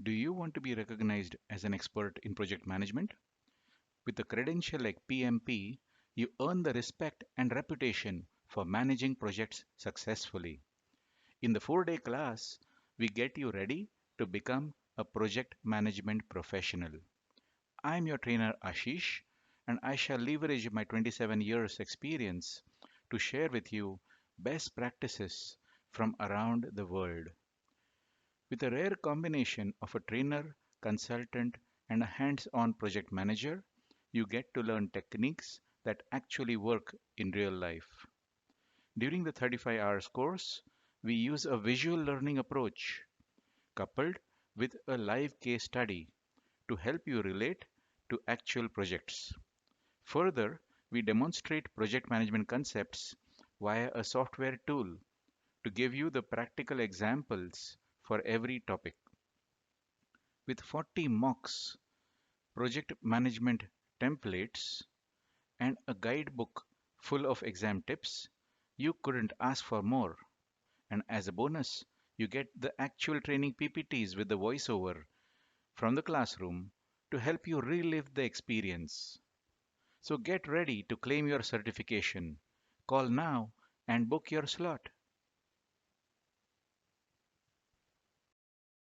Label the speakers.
Speaker 1: Do you want to be recognized as an expert in project management? With a credential like PMP, you earn the respect and reputation for managing projects successfully. In the 4-day class, we get you ready to become a project management professional. I'm your trainer Ashish, and I shall leverage my 27 years experience to share with you best practices from around the world. With a rare combination of a trainer, consultant, and a hands on project manager, you get to learn techniques that actually work in real life. During the 35 hours course, we use a visual learning approach coupled with a live case study to help you relate to actual projects. Further, we demonstrate project management concepts via a software tool to give you the practical examples for every topic. With 40 mocks, project management templates, and a guidebook full of exam tips, you couldn't ask for more. And as a bonus, you get the actual training PPTs with the voiceover from the classroom to help you relive the experience. So get ready to claim your certification. Call now and book your slot.